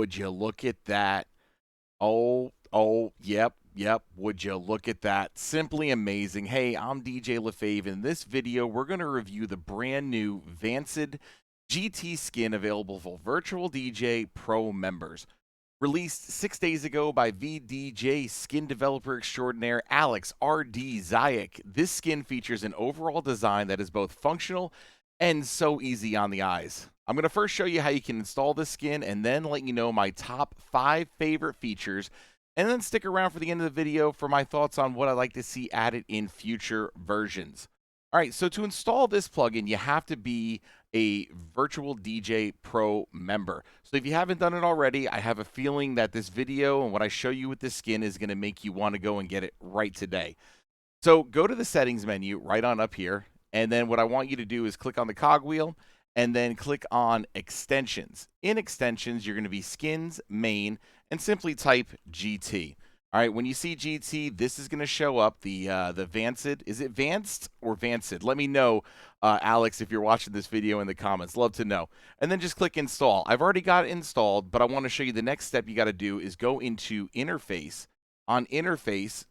Would you look at that? Yep. Would you look at that? Simply amazing. Hey, I'm DJ LaFave. In this video, we're going to review the brand new Vanced GT Skin available for Virtual DJ Pro members. Released 6 days ago by VDJ skin developer extraordinaire Alex R.D. Zayak, this skin features an overall design that is both functional and so easy on the eyes. I'm going to first show you how you can install this skin and then let you know my top 5 favorite features, and then stick around for the end of the video for my thoughts on what I'd like to see added in future versions. All right, so to install this plugin, you have to be a Virtual DJ Pro member. So if you haven't done it already, I have a feeling that this video and what I show you with this skin is going to make you want to go and get it right today. So go to the settings menu right on up here, and then what I want you to do is click on the cogwheel and then click on extensions. In extensions, you're going to be skins, main, and simply type GT. All right, when you see GT, this is going to show up the Vanced. Is it Vanced or Vanced? Let me know, Alex, if you're watching this video in the comments. Love to know. And then just click install. I've already got it installed, but I want to show you the next step you got to do is go into interface. On interface,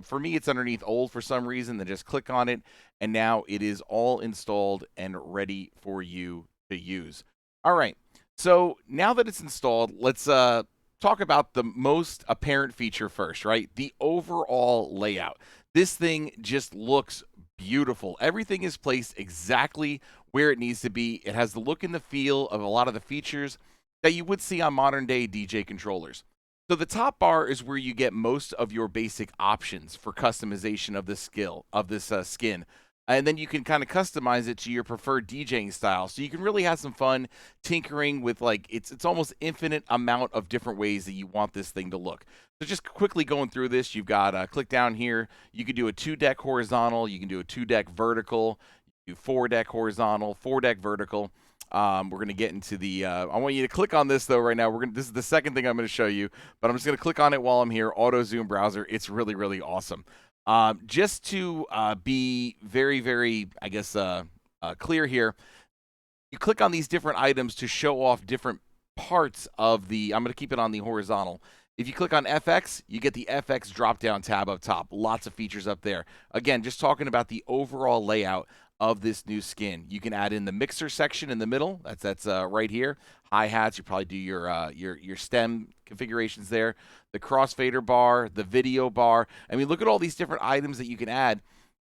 for me, it's underneath old for some reason. Then just click on it, and now it is all installed and ready for you to use. All right, so now that it's installed, let's talk about the most apparent feature first, right? The overall layout. This thing just looks beautiful. Everything is placed exactly where it needs to be. It has the look and the feel of a lot of the features that you would see on modern day DJ controllers. So the top bar is where you get most of your basic options for customization of this skin. And then you can kind of customize it to your preferred DJing style. So you can really have some fun tinkering with, like, it's almost infinite amount of different ways that you want this thing to look. So just quickly going through this, you've got click down here. You can do a 2-deck horizontal. You can do a 2-deck vertical. You can do 4-deck horizontal, 4-deck vertical. We're going to get into the, I want you to click on this though right now. This is the second thing I'm going to show you, but I'm just going to click on it while I'm here. Auto zoom browser. It's really, really awesome. Just to be very, very, I guess, clear here, you click on these different items to show off different parts of the, I'm going to keep it on the horizontal. If you click on FX, you get the FX drop-down tab up top. Lots of features up there. Again, just talking about the overall layout of this new skin. You can add in the mixer section in the middle. That's right here. Hi-hats, you probably do your stem configurations there. The crossfader bar, the video bar. I mean, look at all these different items that you can add,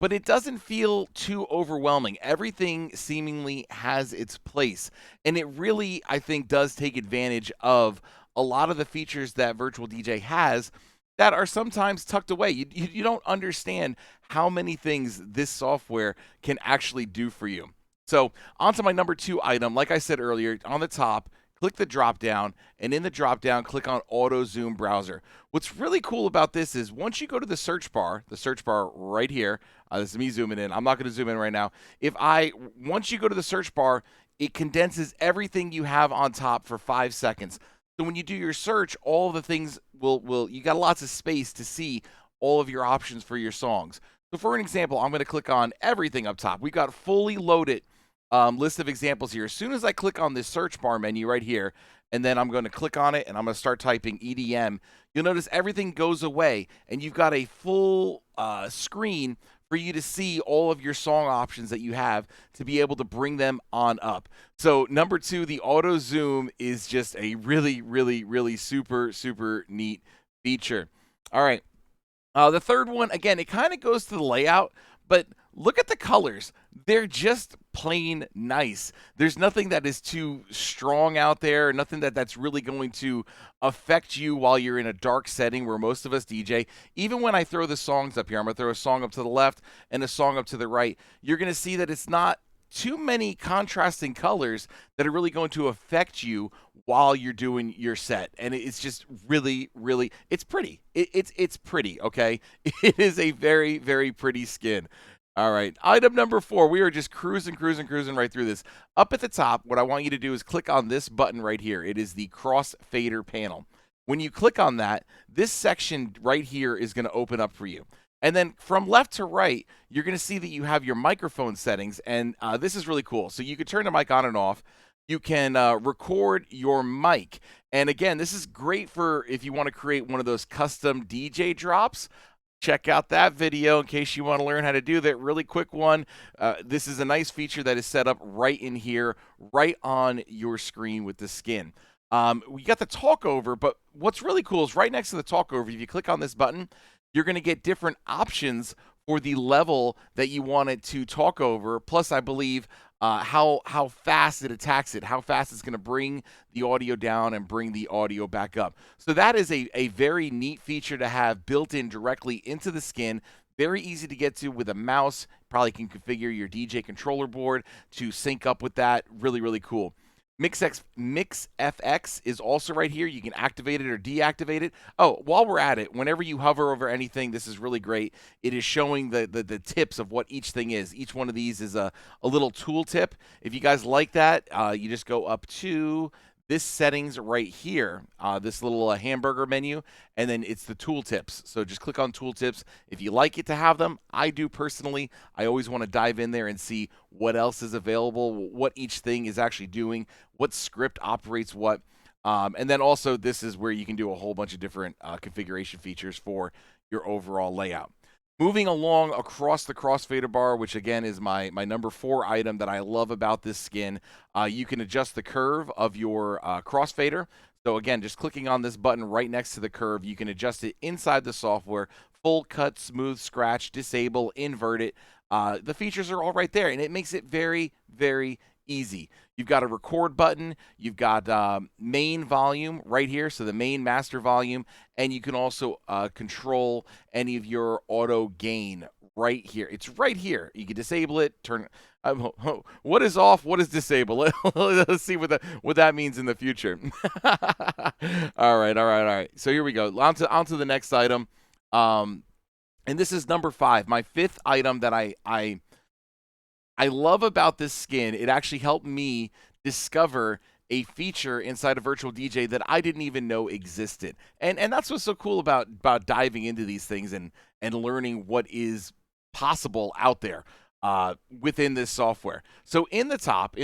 but it doesn't feel too overwhelming. Everything seemingly has its place, and it really, I think, does take advantage of a lot of the features that Virtual DJ has that are sometimes tucked away. You don't understand how many things this software can actually do for you. So on to my number 2 item. Like I said earlier, on the top, click the drop down, and in the drop down, click on Auto Zoom Browser. What's really cool about this is once you go to the search bar right here, this is me zooming in. I'm not going to zoom in right now. Once you go to the search bar, it condenses everything you have on top for 5 seconds. So when you do your search, all the things you got lots of space to see all of your options for your songs. So for an example, I'm going to click on everything up top. We've got fully loaded list of examples here. As soon as I click on this search bar menu right here, and then I'm going to click on it and I'm going to start typing EDM, you'll notice everything goes away and you've got a full screen for you to see all of your song options that you have to be able to bring them on up. So number 2, the auto zoom is just a really, really, really super, super neat feature. All right. The third one, again, it kind of goes to the layout, but look at the colors. They're just plain nice. There's nothing that is too strong out there, nothing that's really going to affect you while you're in a dark setting where most of us DJ. Even when I throw the songs up here, I'm going to throw a song up to the left and a song up to the right, you're going to see that it's not too many contrasting colors that are really going to affect you while you're doing your set. And it's just really, really, it's pretty. It's pretty, okay? It is a very, very pretty skin. All right, item number 4. We are just cruising right through this. Up at the top, what I want you to do is click on this button right here. It is the Crossfader panel. When you click on that, this section right here is going to open up for you. And then from left to right, you're going to see that you have your microphone settings, and this is really cool. So you can turn the mic on and off. You can record your mic, And again, this is great for if you want to create one of those custom DJ drops. Check out that video in case you want to learn how to do that. Really quick one. This is a nice feature that is set up right in here, right on your screen with the skin. We got the talk over, but what's really cool is right next to the talk over, if you click on this button, you're going to get different options for the level that you want it to talk over. Plus, I believe how fast it attacks it, how fast it's going to bring the audio down and bring the audio back up. So that is a very neat feature to have built in directly into the skin. Very easy to get to with a mouse. Probably can configure your DJ controller board to sync up with that. Really, really cool. MixFX is also right here. You can activate it or deactivate it. Oh, while we're at it, whenever you hover over anything, this is really great. It is showing the tips of what each thing is. Each one of these is a little tool tip. If you guys like that, you just go up to this settings right here, this little hamburger menu, and then it's the tooltips. So just click on tooltips. If you like it to have them, I do personally. I always want to dive in there and see what else is available, what each thing is actually doing, what script operates what. And then also this is where you can do a whole bunch of different configuration features for your overall layout. Moving along across the Crossfader bar, which again is my number 4 item that I love about this skin, you can adjust the curve of your Crossfader. So again, just clicking on this button right next to the curve, you can adjust it inside the software, full cut, smooth, scratch, disable, invert it. The features are all right there, and it makes it very, very easy. You've got a record button, you've got main volume right here, so the main master volume, and you can also control any of your auto gain right here. It's right here. You can disable it, turn what is off, what is disabled. Let's see what that means in the future. All right. So here we go. On to the next item. And this is number 5, my 5th item that I love about this skin. It actually helped me discover a feature inside of Virtual DJ that I didn't even know existed. And that's what's so cool about diving into these things and learning what is possible out there within this software. So in the top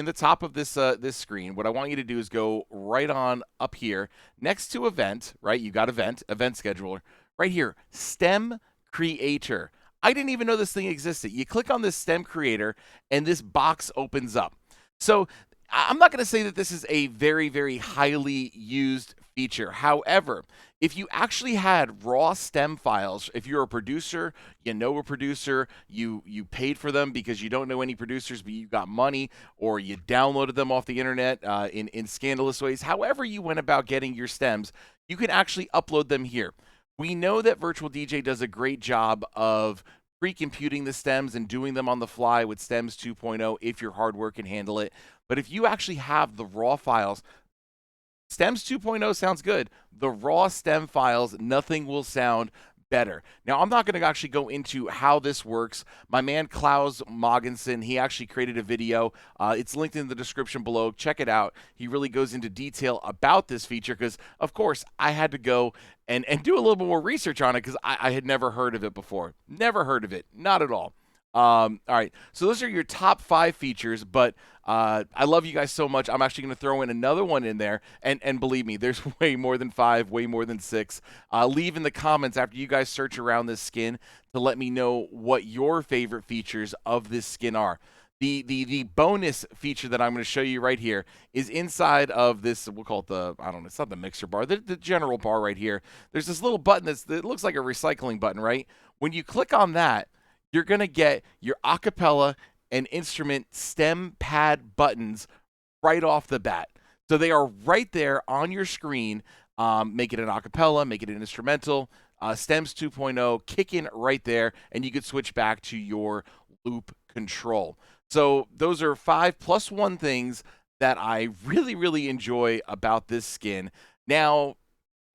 of this this screen, what I want you to do is go right on up here next to event, right? You got event scheduler. Right here, stem creator. I didn't even know this thing existed. You click on this stem creator and this box opens up. So I'm not going to say that this is a very, very highly used feature. However, if you actually had raw stem files, if you're a producer, you know a producer, you paid for them because you don't know any producers, but you got money, or you downloaded them off the internet in scandalous ways, however you went about getting your stems, you can actually upload them here. We know that Virtual DJ does a great job of pre-computing the stems and doing them on the fly with Stems 2.0 if your hardware can handle it. But if you actually have the raw files, Stems 2.0 sounds good. The raw stem files, nothing will sound better. Now, I'm not going to actually go into how this works. My man Klaus Mogensen, he actually created a video. It's linked in the description below. Check it out. He really goes into detail about this feature because, of course, I had to go and do a little bit more research on it because I had never heard of it before. Never heard of it. Not at all. All right, so those are your top 5 features, but I love you guys so much. I'm actually going to throw in another one in there, and believe me, there's way more than 5, way more than 6. Leave in the comments after you guys search around this skin to let me know what your favorite features of this skin are. The bonus feature that I'm going to show you right here is inside of this, we'll call it the, I don't know, it's not the mixer bar, the general bar right here. There's this little button that looks like a recycling button, right? When you click on that, you're going to get your acapella and instrument stem pad buttons right off the bat. So they are right there on your screen. Make it an acapella, make it an instrumental, Stems 2.0, kick in right there, and you could switch back to your loop control. So those are 5 plus 1 things that I really, really enjoy about this skin. Now,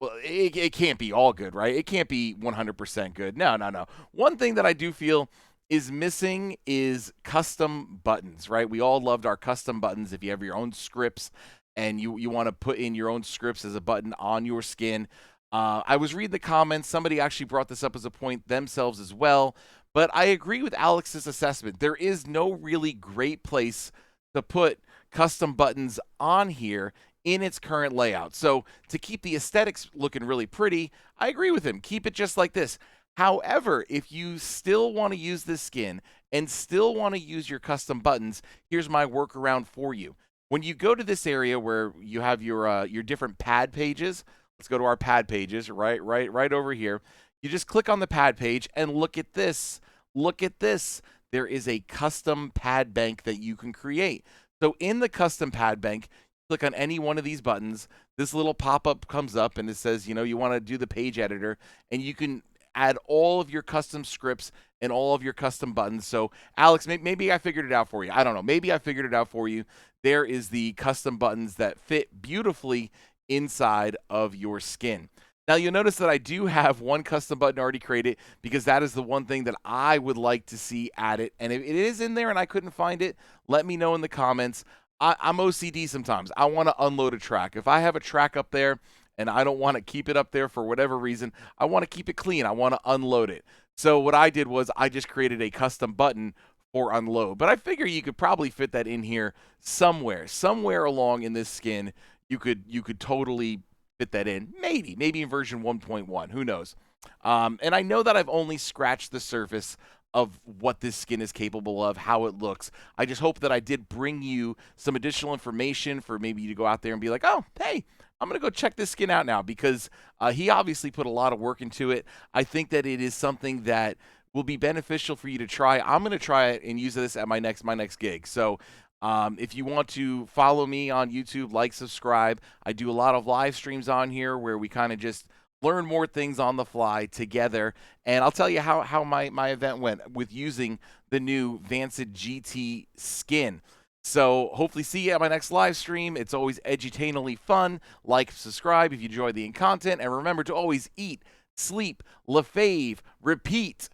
well, it can't be all good, right? It can't be 100% good. No. One thing that I do feel is missing is custom buttons, right? We all loved our custom buttons. If you have your own scripts and you want to put in your own scripts as a button on your skin. I was reading the comments. Somebody actually brought this up as a point themselves as well. But I agree with Alex's assessment. There is no really great place to put custom buttons on here in its current layout. So to keep the aesthetics looking really pretty, I agree with him. Keep it just like this. However, if you still want to use this skin and still want to use your custom buttons, here's my workaround for you. When you go to this area where you have your different pad pages, let's go to our pad pages, right over here. You just click on the pad page and look at this. Look at this. There is a custom pad bank that you can create. So in the custom pad bank, click on any one of these buttons. This little pop-up comes up and it says, you want to do the page editor, and you can add all of your custom scripts and all of your custom buttons. So Alex, maybe I figured it out for you. I don't know. Maybe I figured it out for you. There is the custom buttons that fit beautifully inside of your skin. Now you'll notice that I do have one custom button already created because that is the one thing that I would like to see added. And if it is in there and I couldn't find it, let me know in the comments. I'm OCD sometimes. I want to unload a track. If I have a track up there and I don't want to keep it up there for whatever reason, I want to keep it clean. I want to unload it. So what I did was I just created a custom button for unload. But I figure you could probably fit that in here somewhere along in this skin. You could totally fit that in. Maybe in version 1.1. Who knows? And I know that I've only scratched the surface of what this skin is capable of, how it looks. I just hope that I did bring you some additional information for maybe you to go out there and be like, oh, hey, I'm going to go check this skin out now, because he obviously put a lot of work into it. I think that it is something that will be beneficial for you to try. I'm going to try it and use this at my next gig. So if you want to follow me on YouTube, like, subscribe. I do a lot of live streams on here where we kind of just learn more things on the fly together. And I'll tell you how my event went with using the new Vanced GT Skin. So hopefully see you at my next live stream. It's always edutainally fun. Like, subscribe if you enjoy the content. And remember to always eat, sleep, LaFave, repeat.